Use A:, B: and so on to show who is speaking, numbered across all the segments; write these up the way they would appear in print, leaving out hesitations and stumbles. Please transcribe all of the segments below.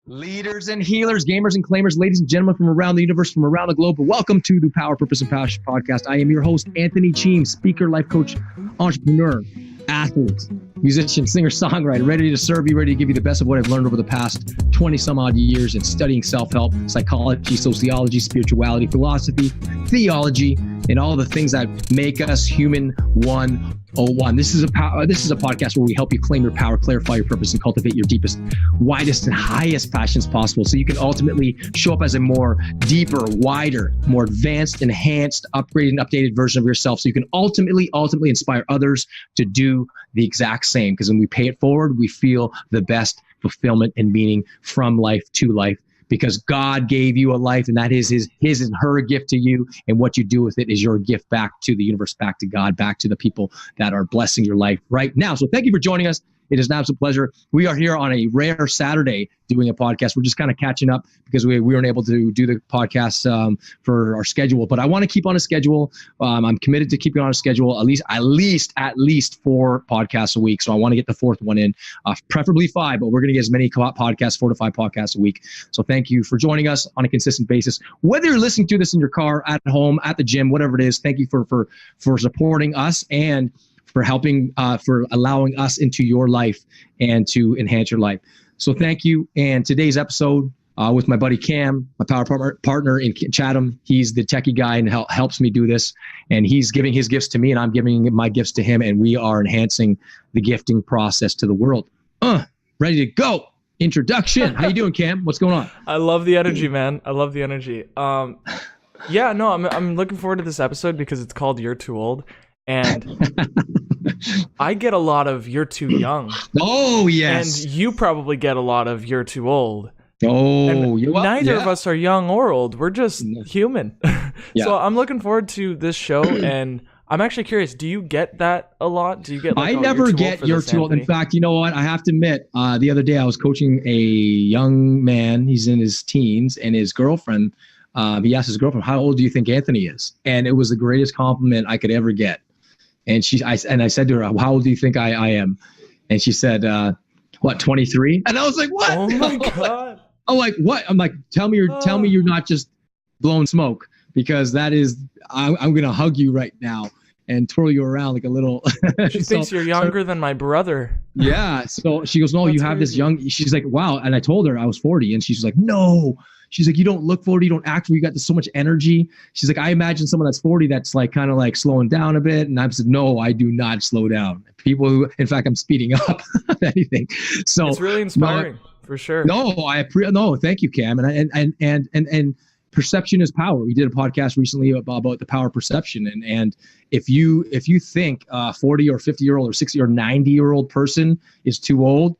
A: Leaders and healers, gamers and claimers, ladies and gentlemen from around the universe, from around the globe, welcome to the Power, Purpose, and Passion podcast. I am your host, Anthony Cheam, speaker, life coach, entrepreneur, athlete, musician, singer, songwriter, ready to serve you, ready to give you the best of what I've learned over the past 20 some odd years in studying self-help, psychology, sociology, spirituality, philosophy, theology, and all the things that make us human 101. This is a podcast where we help you claim your power, clarify your purpose, and cultivate your deepest, widest, and highest passions possible so you can ultimately show up as a more deeper, wider, more advanced, enhanced, upgraded, and updated version of yourself so you can ultimately inspire others to do the exact same. Because when we pay it forward, we feel the best fulfillment and meaning from life to life. Because God gave you a life, and that is his and her gift to you, and what you do with it is your gift back to the universe, back to God, back to the people that are blessing your life right now. So thank you for joining us. It is an absolute pleasure. We are here on a rare Saturday doing a podcast. We're just kind of catching up because we weren't able to do the podcast for our schedule, but I want to keep on a schedule. I'm committed to keeping on a schedule, at least 4 podcasts a week. So I want to get the 4th one in, preferably 5, but we're going to get as many podcasts, 4 to 5 podcasts a week. So thank you for joining us on a consistent basis. Whether you're listening to this in your car, at home, at the gym, whatever it is, thank you for supporting us and for helping, for allowing us into your life and to enhance your life. So thank you. And today's episode with my buddy Cam, my power partner in Chatham. He's the techie guy and helps me do this. And he's giving his gifts to me and I'm giving my gifts to him. And we are enhancing the gifting process to the world. Ready to go. Introduction. How you doing, Cam? What's going on?
B: I love the energy, man. I love the energy. Yeah, no, I'm looking forward to this episode because it's called You're Too Old. And I get a lot of "you're too young."
A: Oh, yes.
B: And you probably get a lot of "you're too old."
A: Oh,
B: neither of us are young or old. We're just human.
A: Yeah.
B: So I'm looking forward to this show, and I'm actually curious. Do you get that a lot? Do you get? Like,
A: I never get "you're too old." In fact, you know what? I have to admit, the other day I was coaching a young man. He's in his teens, and his girlfriend. He asked his girlfriend, "How old do you think Anthony is?" And it was the greatest compliment I could ever get. And I said to her, "How old do you think I am?" And she said, 23? And I was like, "What?"
B: Oh my God.
A: I'm like, "What?" I'm like, tell me you're not just blowing smoke, because that is, I'm going to hug you right now and twirl you around like a little.
B: She thinks you're younger than my brother. Yeah.
A: So she goes, "No, you have this young," she's like, "Wow." And I told her I was 40 and she's like, "No." She's like, "You don't look 40, you don't act 40, you got so much energy." She's like, "I imagine someone that's 40 that's like kind of like slowing down a bit." And I said, "No, I do not slow down. People who, in fact, I'm speeding up, if anything." So
B: it's really inspiring, for sure.
A: No, thank you, Cam. And perception is power. We did a podcast recently about the power of perception. And if you think 40 or 50-year-old or 60 or 90-year-old person is too old,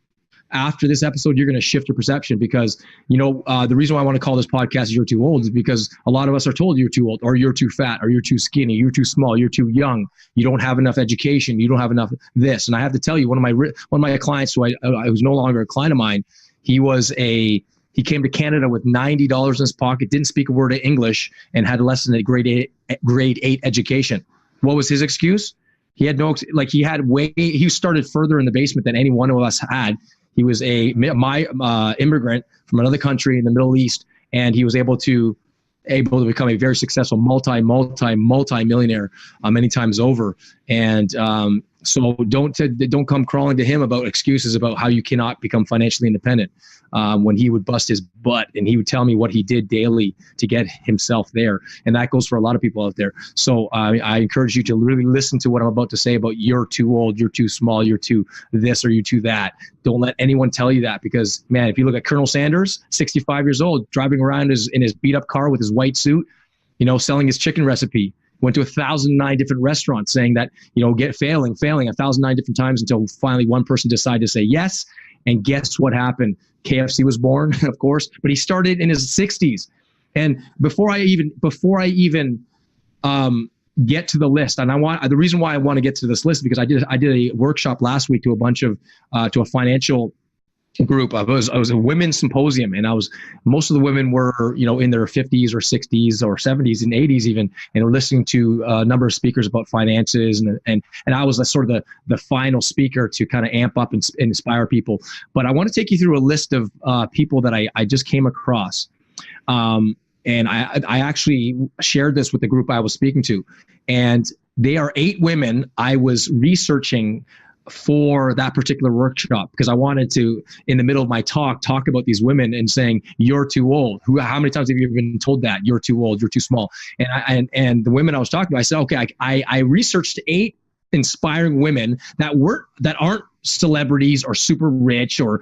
A: after this episode, you're going to shift your perception, because, the reason why I want to call this podcast "You're Too Old" is because a lot of us are told you're too old, or you're too fat, or you're too skinny, you're too small, you're too young, you don't have enough education, you don't have enough this. And I have to tell you, one of my clients, who I was no longer a client of mine, he came to Canada with $90 in his pocket, didn't speak a word of English, and had less than a grade 8 education. What was his excuse? He had he started further in the basement than any one of us had. He was my immigrant from another country in the Middle East, and he was able to become a very successful multi-millionaire many times over. And so don't come crawling to him about excuses about how you cannot become financially independent. When he would bust his butt and he would tell me what he did daily to get himself there. And that goes for a lot of people out there. So I encourage you to really listen to what I'm about to say about "you're too old, you're too small, you're too this, or you're too that." Don't let anyone tell you that, because, man, if you look at Colonel Sanders, 65 years old, driving around in his beat up car with his white suit, selling his chicken recipe, went to 1,009 different restaurants saying that, failing 1,009 different times until finally one person decided to say yes. And guess what happened? KFC was born, of course, but he started in his 60s. And before I even get to the list, and the reason why I want to get to this list, because I did a workshop last week to a bunch of to a financial group. I was a women's symposium, and most of the women were, in their 50s or 60s or 70s and 80s even, and were listening to a number of speakers about finances, and I was sort of the final speaker to kind of amp up and inspire people. But I want to take you through a list of people that I just came across. And I actually shared this with the group I was speaking to, and they are 8 women I was researching for that particular workshop, because I wanted to, in the middle of my talk about these women and saying, you're too old. How many times have you been told that? You're too old, you're too small. And the women I was talking to, I said, okay, I researched 8 inspiring women that aren't celebrities or super rich, or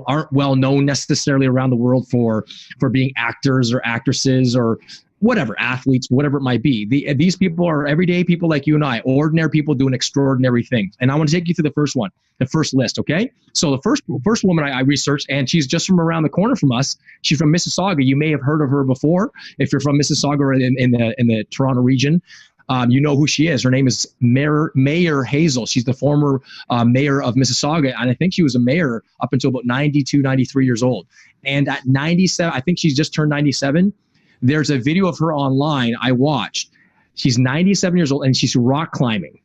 A: aren't well known necessarily around the world for being actors or actresses or whatever, athletes, whatever it might be. These people are everyday people like you and I, ordinary people doing extraordinary things. And I want to take you through the first list, okay? So the first woman I researched, and she's just from around the corner from us. She's from Mississauga. You may have heard of her before if you're from Mississauga or in the Toronto region. You know who she is. Her name is Mayor Hazel. She's the former mayor of Mississauga, and I think she was a mayor up until about 92, 93 years old. And at 97, I think she's just turned 97. There's a video of her online I watched. She's 97 years old, and she's rock climbing.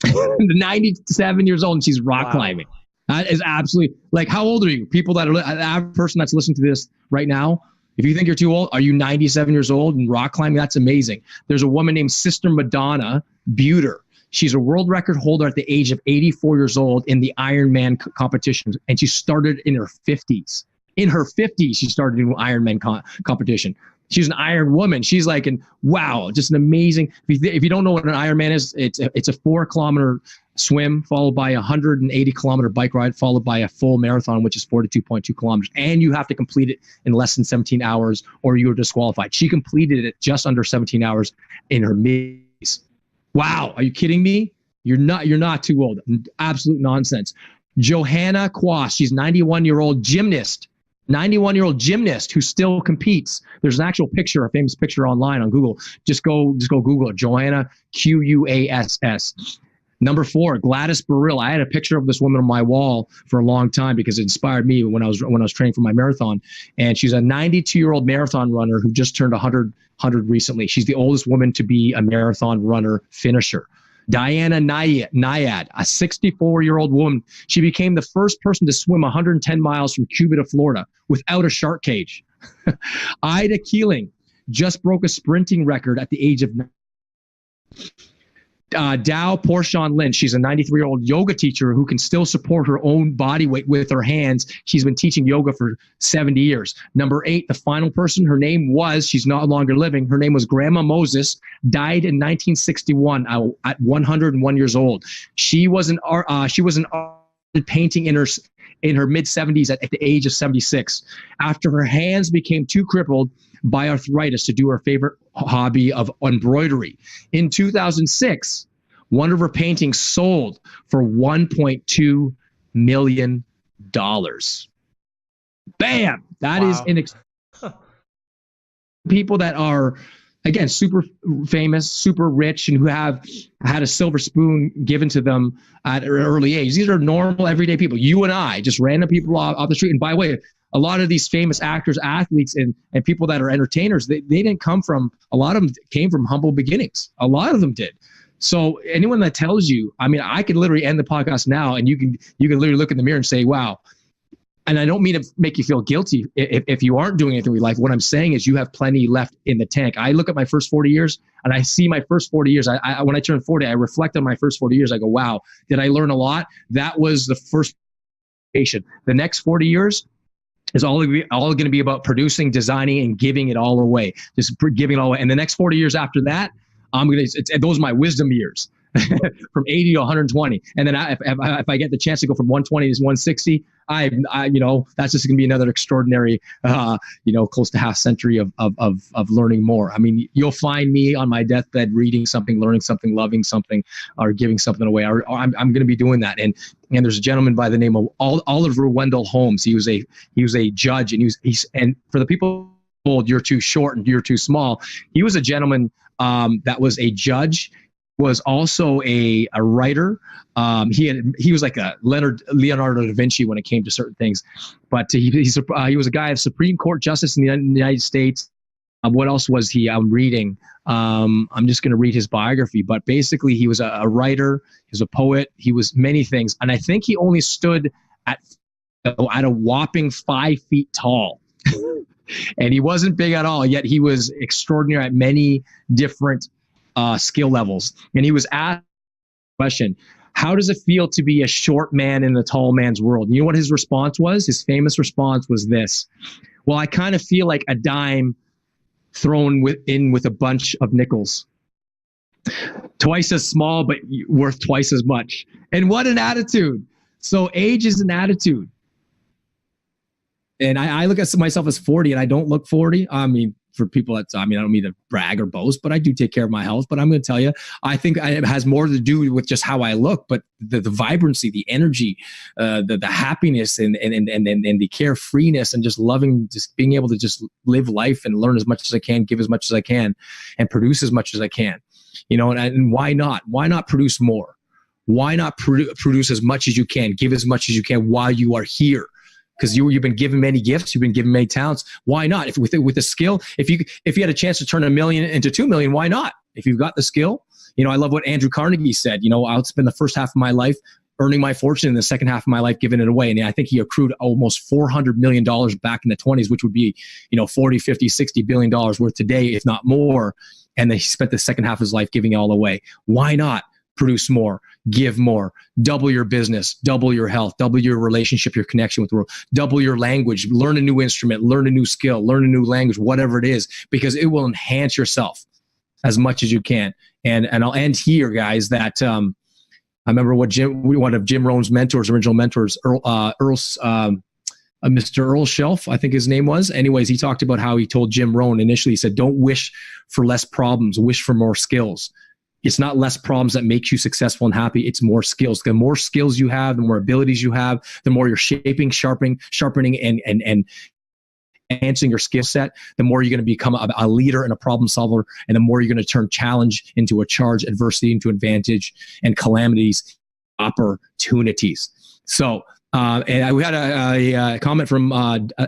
A: 97 years old, and she's rock climbing. That is absolutely, like, how old are you? People that are, the average person that's listening to this right now, if you think you're too old, are you 97 years old and rock climbing? That's amazing. There's a woman named Sister Madonna Buter. She's a world record holder at the age of 84 years old in the Ironman competitions, and she started in her 50s. In her 50s, she started doing Ironman competition. She's an Iron Woman. She's like, wow, just an amazing. If you don't know what an Ironman is, it's a 4-kilometer swim followed by a 180-kilometer bike ride followed by a full marathon, which is 42.2 kilometers. And you have to complete it in less than 17 hours or you're disqualified. She completed it just under 17 hours in her mid-50s. Wow, are you kidding me? You're not too old. Absolute nonsense. Johanna Quast, she's 91-year-old gymnast. 91-year-old gymnast who still competes. There's an actual picture, a famous picture online on Google. Just go Google it. Johanna, Quass. Number 4, Gladys Burrill. I had a picture of this woman on my wall for a long time because it inspired me when I was training for my marathon. And she's a 92-year-old marathon runner who just turned 100 recently. She's the oldest woman to be a marathon runner finisher. Diana Nyad, a 64-year-old woman. She became the first person to swim 110 miles from Cuba to Florida without a shark cage. Ida Keeling just broke a sprinting record at the age of 9. Dow Porchon Lynch, she's a 93-year-old yoga teacher who can still support her own body weight with her hands. She's been teaching yoga for 70 years. Number 8, the final person, she's no longer living. Her name was Grandma Moses, died in 1961 at 101 years old. She was an art painting in her mid-70s at the age of 76. After her hands became too crippled by arthritis to do her favorite hobby of embroidery. In 2006, one of her paintings sold for $1.2 million. Bam! That is people that are, again, super famous, super rich, and who have had a silver spoon given to them at an early age. These are normal, everyday people. You and I, just random people off the street. And by the way, a lot of these famous actors, athletes, and people that are entertainers, they didn't come from, a lot of them came from humble beginnings. A lot of them did. So anyone that tells you, I mean, I could literally end the podcast now and you can literally look in the mirror and say, wow. And I don't mean to make you feel guilty if you aren't doing anything with life. What I'm saying is you have plenty left in the tank. I look at my first 40 years and I see my first 40 years. When I turn 40, I reflect on my first 40 years. I go, wow, did I learn a lot? That was the first patient. The next 40 years is all going to be about producing, designing, and giving it all away. Just giving it all away. And the next 40 years after that, those are my wisdom years. From 80 to 120, and then if I get the chance to go from 120 to 160, I that's just gonna be another extraordinary, close to half century of learning more. I mean, you'll find me on my deathbed reading something, learning something, loving something, or giving something away. Or I'm gonna be doing that. And there's a gentleman by the name of Oliver Wendell Holmes. He was a judge, and and for the people told you're too short and you're too small, he was a gentleman that was a judge. was also a writer. He was like a Leonardo da Vinci when it came to certain things, but he was a guy of Supreme Court justice in the United States. What else was he? I'm reading. I'm just going to read his biography, but basically he was a writer. He was a poet. He was many things, and I think he only stood at a whopping 5 feet tall. And he wasn't big at all, yet he was extraordinary at many different skill levels. And he was asked the question, how does it feel to be a short man in a tall man's world? And you know what his response was? His famous response was this: well, I kind of feel like a dime thrown with a bunch of nickels. Twice as small, but worth twice as much. And what an attitude. So age is an attitude. And I look at myself as 40 and I don't look 40. I mean, for people I don't mean to brag or boast, but I do take care of my health. But I'm going to tell you, I think it has more to do with just how I look, but the vibrancy, the energy, the happiness and the carefreeness and just loving, just being able to just live life and learn as much as I can, give as much as I can, and produce as much as I can. You know, and why not? Why not produce more? Why not produce as much as you can, give as much as you can while you are here? Because you've been given many gifts, you've been given many talents. Why not? If with a skill, if you had a chance to turn $1 million into $2 million, why not? If you've got the skill, you know, I love what Andrew Carnegie said. You know, I'll spend the first half of my life earning my fortune, and the second half of my life giving it away. And I think he accrued almost $400 million back in the 20s, which would be, you know, 40, 50, $60 billion worth today, if not more. And then he spent the second half of his life giving it all away. Why not produce more, give more, double your business, double your health, double your relationship, your connection with the world, double your language, learn a new instrument, learn a new skill, learn a new language, whatever it is, because it will enhance yourself as much as you can. And I'll end here, guys, that I remember one of Jim Rohn's mentors, original mentors, Mr. Earl Shelf, I think his name was. Anyways, he talked about how he told Jim Rohn initially, he said, don't wish for less problems, wish for more skills. It's not less problems that makes you successful and happy. It's more skills. The more skills you have, the more abilities you have, the more you're sharpening and enhancing your skill set, the more you're going to become a leader and a problem solver, and the more you're going to turn challenge into a charge, adversity into advantage, and calamities opportunities. So, and we had a comment from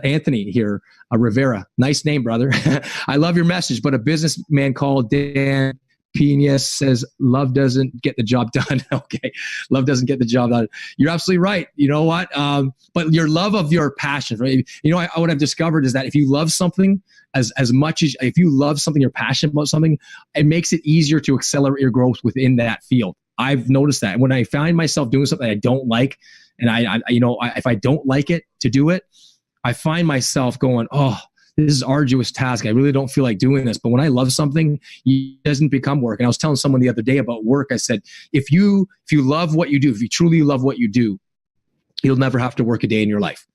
A: Anthony here, Rivera. Nice name, brother. I love your message, but a businessman called Dan Pena says love doesn't get the job done. Okay. Love doesn't get the job done. You're absolutely right. You know what? But your love of your passion, right? You know, what I've discovered is that if you love something as much as, if you love something, you're passionate about something, it makes it easier to accelerate your growth within that field. I've noticed that when I find myself doing something I don't like, and if I don't like it to do it, I find myself going, oh, this is an arduous task. I really don't feel like doing this. But when I love something, it doesn't become work. And I was telling someone the other day about work. I said, if you love what you do, if you truly love what you do, you'll never have to work a day in your life.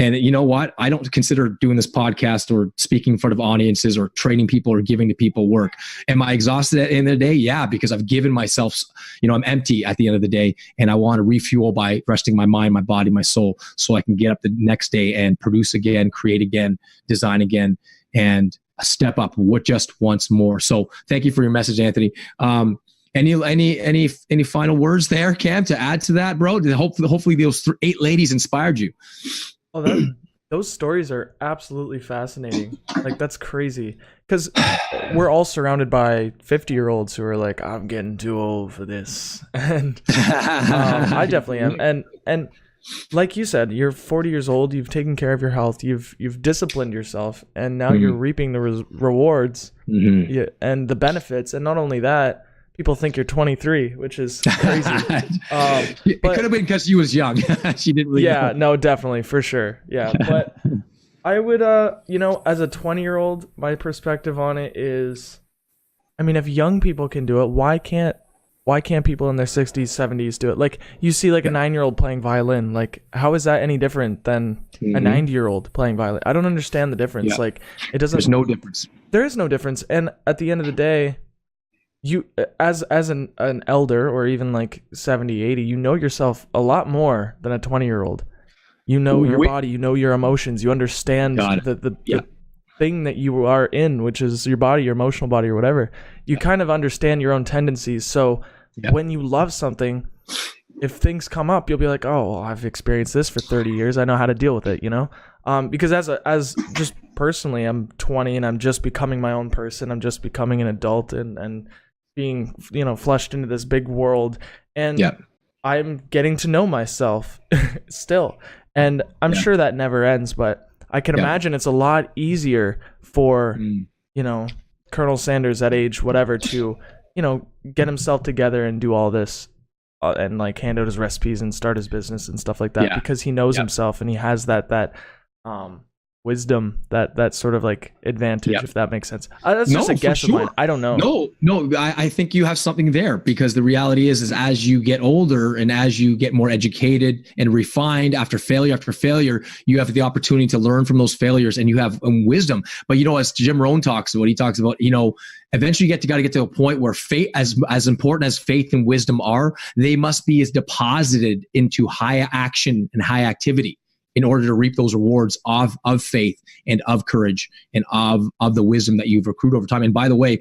A: And you know what? I don't consider doing this podcast or speaking in front of audiences or training people or giving to people work. Am I exhausted at the end of the day? Yeah, because I've given myself, I'm empty at the end of the day, and I want to refuel by resting my mind, my body, my soul, so I can get up the next day and produce again, create again, design again, and step up just once more. So thank you for your message, Anthony. Any final words there, Cam, to add to that, bro? Hopefully those 8 ladies inspired you.
B: Oh, those stories are absolutely fascinating. Like, that's crazy. Because we're all surrounded by 50-year-olds who are like, I'm getting too old for this. And I definitely am. And like you said, you're 40 years old. You've taken care of your health. You've disciplined yourself. And now you're reaping the rewards and the benefits. And not only that, people think you're 23, which is crazy.
A: It could have been because she was young. She didn't really know.
B: No, definitely, for sure. Yeah, but I would, as a 20-year-old, my perspective on it is, I mean, if young people can do it, why can't people in their 60s, 70s do it? Like, you see like a 9-year-old playing violin. Like, how is that any different than a 90-year-old playing violin? I don't understand the difference.
A: Yeah.
B: Like, it doesn't.
A: There's no difference.
B: There is no difference. And at the end of the day, you as an elder, or even like 70, 80, you know yourself a lot more than a 20-year-old. You know your body, you know your emotions, you understand thing that you are in, which is your body, your emotional body or whatever, you kind of understand your own tendencies. So when you love something, if things come up, you'll be like, oh, well, I've experienced this for 30 years. I know how to deal with it, you know? Because as just personally, I'm 20 and I'm just becoming my own person. I'm just becoming an adult and being, you know, flushed into this big world. And I'm getting to know myself still. And I'm sure that never ends, but I can imagine it's a lot easier for, you know, Colonel Sanders at age whatever to, you know, get himself together and do all this and like hand out his recipes and start his business and stuff like that because he knows himself and he has that wisdom, that sort of like advantage, if that makes sense. That's just a guess of mine. I don't know.
A: No, I think you have something there, because the reality is as you get older and as you get more educated and refined after failure, you have the opportunity to learn from those failures and you have wisdom. But, you know, as Jim Rohn talks about, you know, eventually you got to get to a point where faith, as important as faith and wisdom are, they must be as deposited into high action and high activity in order to reap those rewards of faith and of courage and of the wisdom that you've accrued over time. And by the way,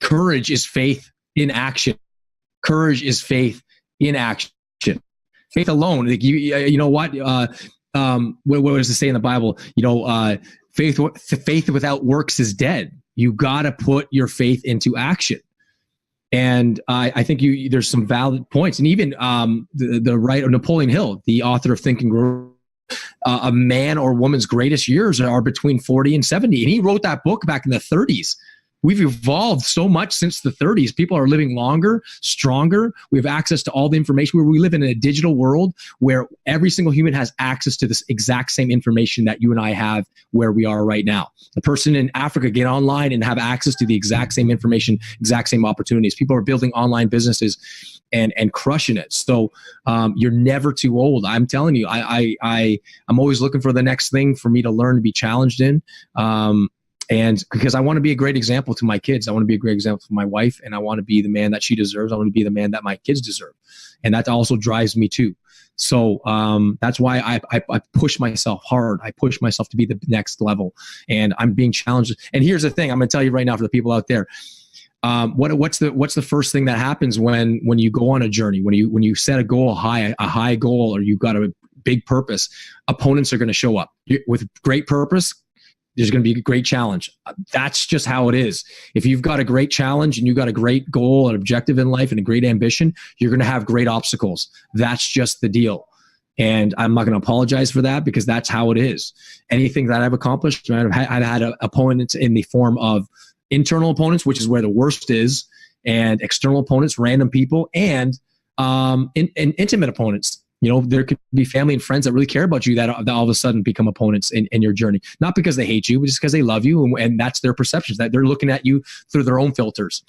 A: courage is faith in action. Courage is faith in action. Faith alone, like you know what? What does it say in the Bible? You know, faith without works is dead. You got to put your faith into action. And I think there's some valid points. And even the writer Napoleon Hill, the author of Think and Grow, a man or woman's greatest years are between 40 and 70. And he wrote that book back in the 30s. We've evolved so much since the 30s. People are living longer, stronger. We have access to all the information. We live in a digital world where every single human has access to this exact same information that you and I have where we are right now. The person in Africa get online and have access to the exact same information, exact same opportunities. People are building online businesses and crushing it. So you're never too old. I'm telling you, I'm always looking for the next thing for me to learn, to be challenged in. And because I want to be a great example to my kids, I want to be a great example for my wife, and I want to be the man that she deserves. I want to be the man that my kids deserve. And that also drives me too. So that's why I push myself hard. I push myself to be the next level, and I'm being challenged. And here's the thing, I'm going to tell you right now for the people out there, what's the first thing that happens when you go on a journey, when you set a goal, a high goal, or you've got a big purpose? Opponents are going to show up with great purpose. There's going to be a great challenge. That's just how it is. If you've got a great challenge and you've got a great goal and objective in life and a great ambition, you're going to have great obstacles. That's just the deal. And I'm not going to apologize for that, because that's how it is. Anything that I've accomplished, I've had opponents in the form of internal opponents, which is where the worst is, and external opponents, random people, and intimate opponents. You know, there could be family and friends that really care about you that all of a sudden become opponents in your journey. Not because they hate you, but just because they love you, and that's their perceptions, that they're looking at you through their own filters.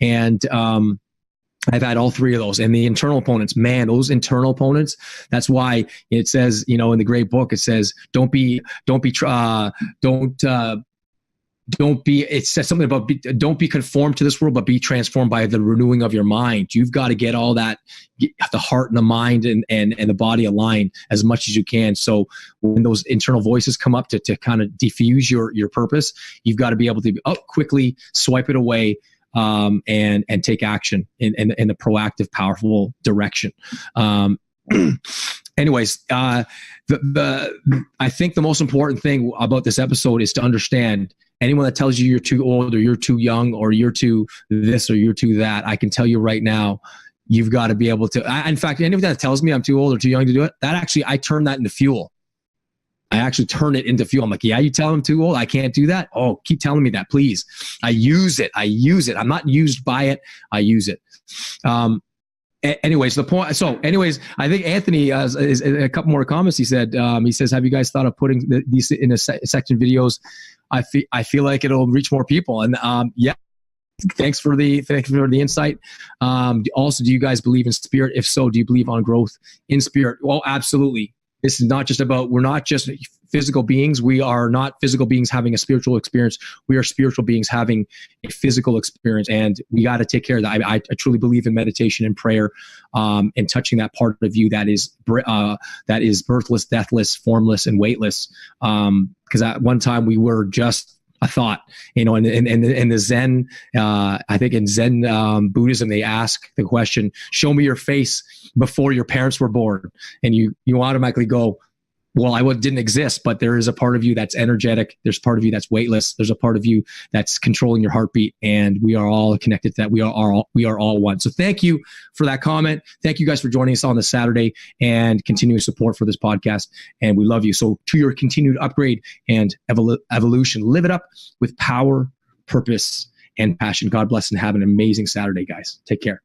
A: And I've had all three of those. And the internal opponents, man, those internal opponents, that's why it says, you know, in the great book, it says, it says something about don't be conformed to this world, but be transformed by the renewing of your mind. You've got to get all that, the heart and the mind and the body aligned as much as you can. So when those internal voices come up to kind of diffuse your purpose, you've got to be able to quickly swipe it away and take action in the proactive, powerful direction. Anyways, I think the most important thing about this episode is to understand anyone that tells you you're too old or you're too young or you're too this or you're too that. I can tell you right now, you've got to be able to. In fact, anyone that tells me I'm too old or too young to do it, that actually, I turn that into fuel. I actually turn it into fuel. I'm like, yeah, you tell them too old, I can't do that. Oh, keep telling me that, please. I use it. I'm not used by it. I use it. Anyways, the point. So, anyways, I think Anthony is a couple more comments. He says, "Have you guys thought of putting these in a section videos? I feel like it'll reach more people." And yeah, thanks for the insight. Also, do you guys believe in spirit? If so, do you believe on growth in spirit? Well, absolutely. This is not just about. We're not just physical beings. We are not physical beings having a spiritual experience. We are spiritual beings having a physical experience, and we got to take care of that. I truly believe in meditation and prayer, and touching that part of you that is birthless, deathless, formless, and weightless. Because at one time we were just a thought, in the Zen, I think in Zen Buddhism, they ask the question, show me your face before your parents were born. And you automatically go, well, I didn't exist, but there is a part of you that's energetic. There's a part of you that's weightless. There's a part of you that's controlling your heartbeat, and we are all connected to that. We are all one. So thank you for that comment. Thank you guys for joining us on this Saturday and continuing support for this podcast. And we love you. So to your continued upgrade and evolution, live it up with power, purpose, and passion. God bless, and have an amazing Saturday, guys. Take care.